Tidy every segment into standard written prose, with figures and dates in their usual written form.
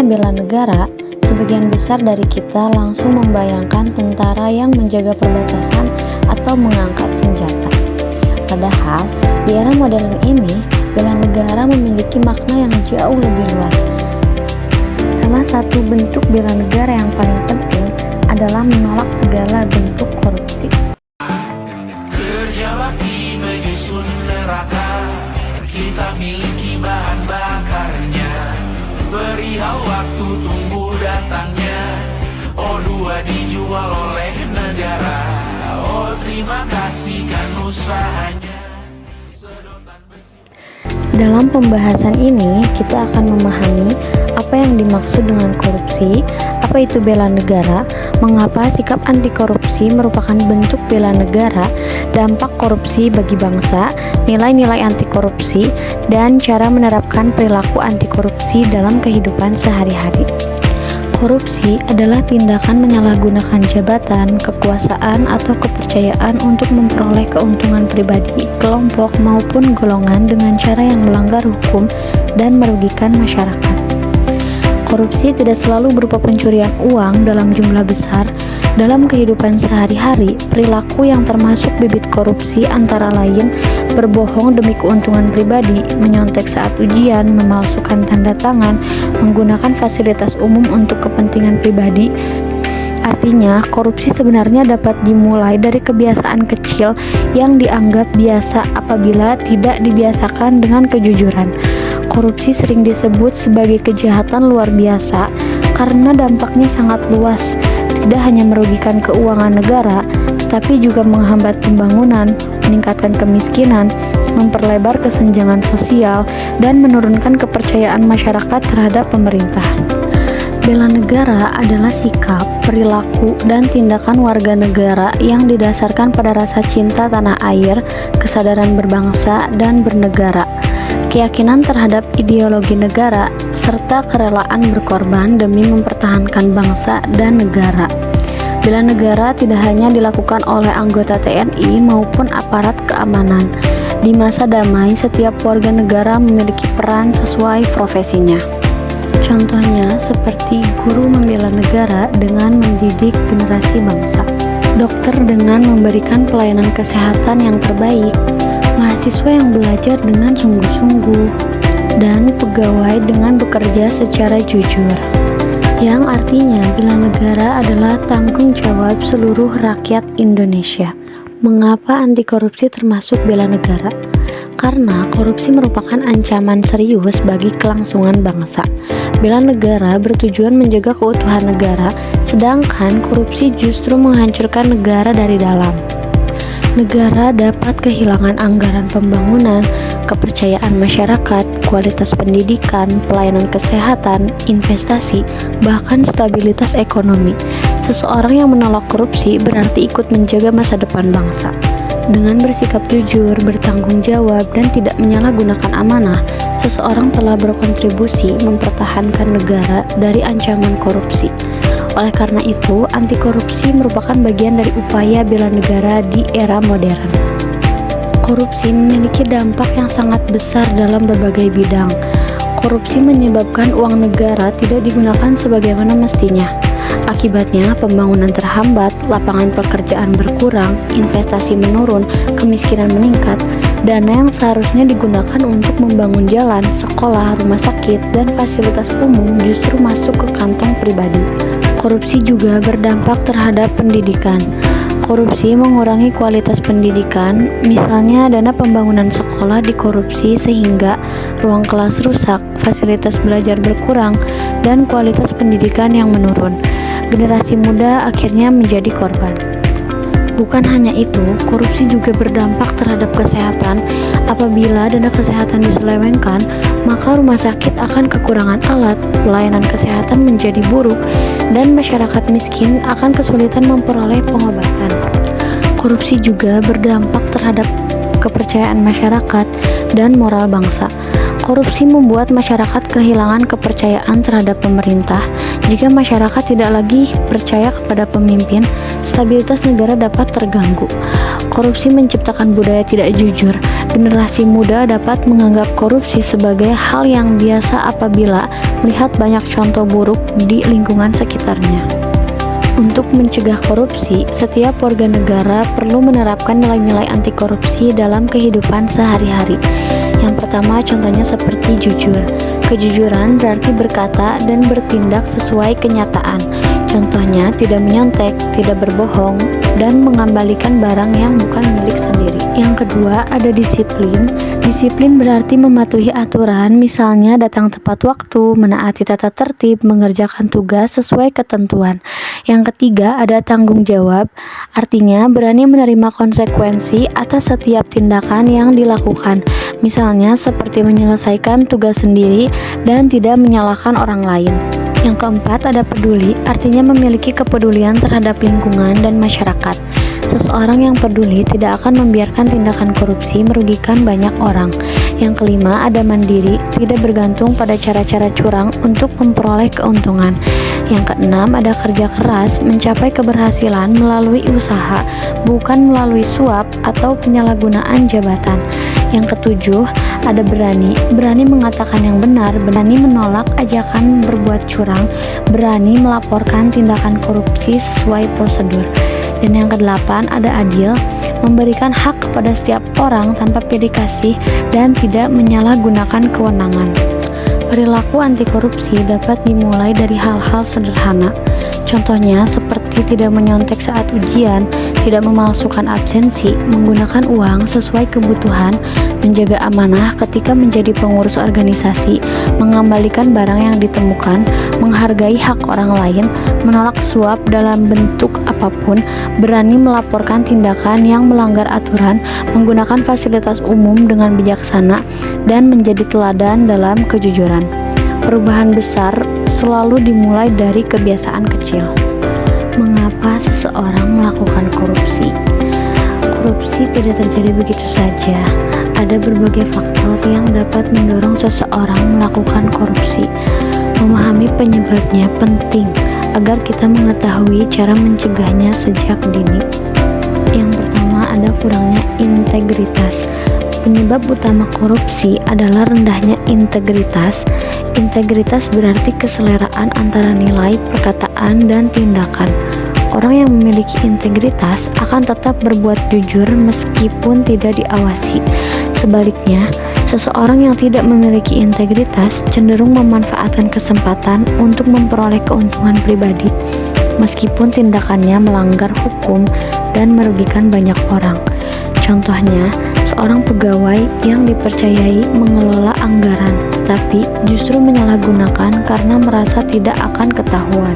kata bela negara, sebagian besar dari kita langsung membayangkan tentara yang menjaga perbatasan atau mengangkat senjata. Padahal, di era modern ini, bela negara memiliki makna yang jauh lebih luas. Salah satu bentuk bela negara yang paling penting adalah menolak segala bentuk korupsi. Kerja bakti menyusun neraka, kita miliki bahan bakarnya. Perihal waktu tunggu datangnya, O2 dijual oleh negara. Oh terima kasih kan usahanya. Dalam pembahasan ini, kita akan memahami apa yang dimaksud dengan korupsi, apa itu bela negara, mengapa sikap anti korupsi merupakan bentuk bela negara, dampak korupsi bagi bangsa, nilai-nilai anti korupsi, dan cara menerapkan perilaku anti korupsi dalam kehidupan sehari-hari. Korupsi adalah tindakan menyalahgunakan jabatan, kekuasaan, atau kepercayaan untuk memperoleh keuntungan pribadi, kelompok, maupun golongan dengan cara yang melanggar hukum dan merugikan masyarakat. Korupsi tidak selalu berupa pencurian uang dalam jumlah besar. Dalam kehidupan sehari-hari, perilaku yang termasuk bibit korupsi antara lain berbohong demi keuntungan pribadi, menyontek saat ujian, memalsukan tanda tangan, menggunakan fasilitas umum untuk kepentingan pribadi. Artinya, korupsi sebenarnya dapat dimulai dari kebiasaan kecil yang dianggap biasa apabila tidak dibiasakan dengan kejujuran. Korupsi sering disebut sebagai kejahatan luar biasa karena dampaknya sangat luas. Tidak hanya merugikan keuangan negara, tetapi juga menghambat pembangunan, meningkatkan kemiskinan, memperlebar kesenjangan sosial, dan menurunkan kepercayaan masyarakat terhadap pemerintah. Bela negara adalah sikap, perilaku, dan tindakan warga negara yang didasarkan pada rasa cinta tanah air, kesadaran berbangsa dan bernegara, keyakinan terhadap ideologi negara, serta kerelaan berkorban demi mempertahankan bangsa dan negara. Bela negara tidak hanya dilakukan oleh anggota TNI maupun aparat keamanan. Di masa damai, setiap warga negara memiliki peran sesuai profesinya. Contohnya seperti guru membela negara dengan mendidik generasi bangsa, dokter dengan memberikan pelayanan kesehatan yang terbaik, mahasiswa yang belajar dengan sungguh-sungguh, dan pegawai dengan bekerja secara jujur. Yang artinya bela negara adalah tanggung jawab seluruh rakyat Indonesia. Mengapa anti korupsi termasuk bela negara? Karena korupsi merupakan ancaman serius bagi kelangsungan bangsa. Bela negara bertujuan menjaga keutuhan negara, sedangkan korupsi justru menghancurkan negara dari dalam. Negara dapat kehilangan anggaran pembangunan, kepercayaan masyarakat, kualitas pendidikan, pelayanan kesehatan, investasi, bahkan stabilitas ekonomi. Seseorang yang menolak korupsi berarti ikut menjaga masa depan bangsa. Dengan bersikap jujur, bertanggung jawab, dan tidak menyalahgunakan amanah, seseorang telah berkontribusi mempertahankan negara dari ancaman korupsi. Oleh karena itu, anti korupsi merupakan bagian dari upaya bela negara di era modern. Korupsi memiliki dampak yang sangat besar dalam berbagai bidang. Korupsi menyebabkan uang negara tidak digunakan sebagaimana mestinya. Akibatnya, pembangunan terhambat, lapangan pekerjaan berkurang, investasi menurun, kemiskinan meningkat. Dana yang seharusnya digunakan untuk membangun jalan, sekolah, rumah sakit, dan fasilitas umum justru masuk ke kantong pribadi. Korupsi juga berdampak terhadap pendidikan. Korupsi mengurangi kualitas pendidikan, misalnya dana pembangunan sekolah dikorupsi sehingga ruang kelas rusak, fasilitas belajar berkurang, dan kualitas pendidikan yang menurun. Generasi muda akhirnya menjadi korban. Bukan hanya itu, korupsi juga berdampak terhadap kesehatan. Apabila dana kesehatan diselewengkan, maka rumah sakit akan kekurangan alat, pelayanan kesehatan menjadi buruk, dan masyarakat miskin akan kesulitan memperoleh pengobatan. Korupsi juga berdampak terhadap kepercayaan masyarakat dan moral bangsa. Korupsi membuat masyarakat kehilangan kepercayaan terhadap pemerintah. Jika masyarakat tidak lagi percaya kepada pemimpin, stabilitas negara dapat terganggu. Korupsi menciptakan budaya tidak jujur. Generasi muda dapat menganggap korupsi sebagai hal yang biasa apabila melihat banyak contoh buruk di lingkungan sekitarnya. Untuk mencegah korupsi, setiap warga negara perlu menerapkan nilai-nilai anti korupsi dalam kehidupan sehari-hari. Yang pertama, contohnya seperti jujur. Kejujuran berarti berkata dan bertindak sesuai kenyataan. Contohnya, tidak menyontek, tidak berbohong, dan mengembalikan barang yang bukan milik sendiri. Yang kedua, ada disiplin. Disiplin berarti mematuhi aturan, misalnya datang tepat waktu, menaati tata tertib, mengerjakan tugas sesuai ketentuan. Yang ketiga, ada tanggung jawab. Artinya, berani menerima konsekuensi atas setiap tindakan yang dilakukan. Misalnya, seperti menyelesaikan tugas sendiri dan tidak menyalahkan orang lain. Yang keempat, ada peduli, artinya memiliki kepedulian terhadap lingkungan dan masyarakat. Seseorang yang peduli tidak akan membiarkan tindakan korupsi merugikan banyak orang. Yang kelima, ada mandiri, tidak bergantung pada cara-cara curang untuk memperoleh keuntungan. Yang keenam, ada kerja keras, mencapai keberhasilan melalui usaha, bukan melalui suap atau penyalahgunaan jabatan. Yang ketujuh, ada berani mengatakan yang benar, berani menolak ajakan berbuat curang, berani melaporkan tindakan korupsi sesuai prosedur. Dan yang kedelapan, ada adil, memberikan hak kepada setiap orang tanpa pilih kasih dan tidak menyalahgunakan kewenangan. Perilaku anti korupsi dapat dimulai dari hal-hal sederhana. Contohnya seperti tidak menyontek saat ujian, tidak memalsukan absensi, menggunakan uang sesuai kebutuhan, menjaga amanah ketika menjadi pengurus organisasi, mengembalikan barang yang ditemukan, menghargai hak orang lain, menolak suap dalam bentuk apapun, berani melaporkan tindakan yang melanggar aturan, menggunakan fasilitas umum dengan bijaksana, dan menjadi teladan dalam kejujuran. Perubahan besar selalu dimulai dari kebiasaan kecil. Mengapa seseorang melakukan korupsi? Korupsi tidak terjadi begitu saja. Ada berbagai faktor yang dapat mendorong seseorang melakukan korupsi. Memahami penyebabnya penting agar kita mengetahui cara mencegahnya sejak dini. Yang pertama, ada kurangnya integritas. Penyebab utama korupsi adalah rendahnya integritas. Integritas berarti keseleraan antara nilai, perkataan, dan tindakan. Orang yang memiliki integritas akan tetap berbuat jujur meskipun tidak diawasi. Sebaliknya, seseorang yang tidak memiliki integritas cenderung memanfaatkan kesempatan untuk memperoleh keuntungan pribadi, meskipun tindakannya melanggar hukum dan merugikan banyak orang. Contohnya, seorang pegawai yang dipercayai mengelola anggaran, tetapi justru menyalahgunakan karena merasa tidak akan ketahuan.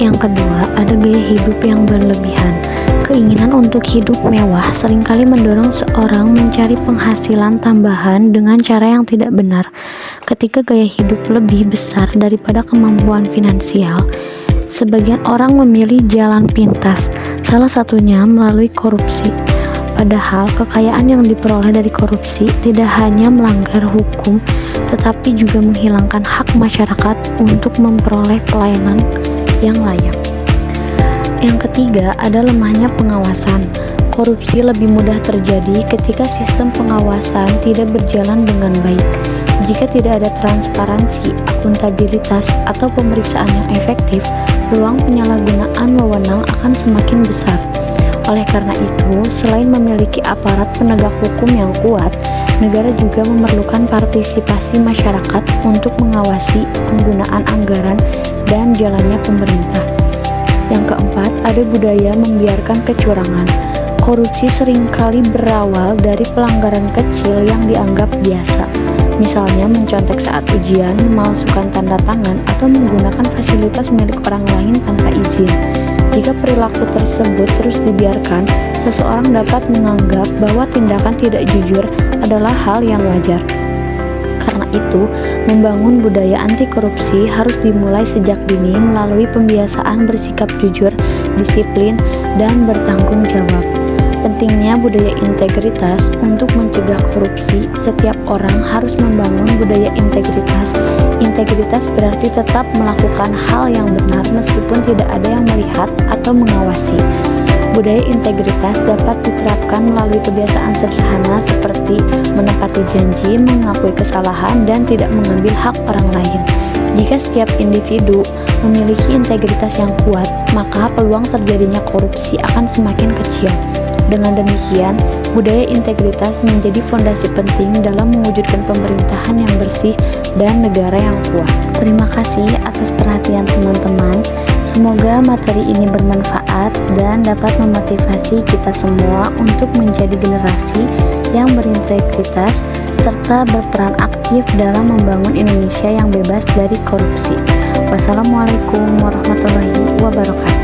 Yang kedua, ada gaya hidup yang berlebihan. Keinginan untuk hidup mewah seringkali mendorong seorang mencari penghasilan tambahan dengan cara yang tidak benar. Ketika gaya hidup lebih besar daripada kemampuan finansial, sebagian orang memilih jalan pintas, salah satunya melalui korupsi. Padahal kekayaan yang diperoleh dari korupsi tidak hanya melanggar hukum, tetapi juga menghilangkan hak masyarakat untuk memperoleh pelayanan yang layak. Yang ketiga, ada lemahnya pengawasan. Korupsi lebih mudah terjadi ketika sistem pengawasan tidak berjalan dengan baik. Jika tidak ada transparansi, akuntabilitas, atau pemeriksaan yang efektif, peluang penyalahgunaan wewenang akan semakin besar. Oleh karena itu, selain memiliki aparat penegak hukum yang kuat, negara juga memerlukan partisipasi masyarakat untuk mengawasi penggunaan anggaran dan jalannya pemerintah. Yang keempat, ada budaya membiarkan kecurangan. Korupsi seringkali berawal dari pelanggaran kecil yang dianggap biasa. Misalnya mencontek saat ujian, memalsukan tanda tangan, atau menggunakan fasilitas milik orang lain tanpa izin. Jika perilaku tersebut terus dibiarkan, seseorang dapat menganggap bahwa tindakan tidak jujur adalah hal yang wajar. Karena itu, membangun budaya anti korupsi harus dimulai sejak dini melalui pembiasaan bersikap jujur, disiplin, dan bertanggung jawab. Pentingnya budaya integritas untuk mencegah korupsi, setiap orang harus membangun budaya integritas. Integritas berarti tetap melakukan hal yang benar meskipun tidak ada yang melihat atau mengawasi. Budaya integritas dapat diterapkan melalui kebiasaan sederhana seperti menepati janji, mengakui kesalahan, dan tidak mengambil hak orang lain. Jika setiap individu memiliki integritas yang kuat, maka peluang terjadinya korupsi akan semakin kecil. Dengan demikian, budaya integritas menjadi fondasi penting dalam mewujudkan pemerintahan yang bersih dan negara yang kuat. Terima kasih atas perhatian teman-teman. Semoga materi ini bermanfaat dan dapat memotivasi kita semua untuk menjadi generasi yang berintegritas serta berperan aktif dalam membangun Indonesia yang bebas dari korupsi. Wassalamualaikum warahmatullahi wabarakatuh.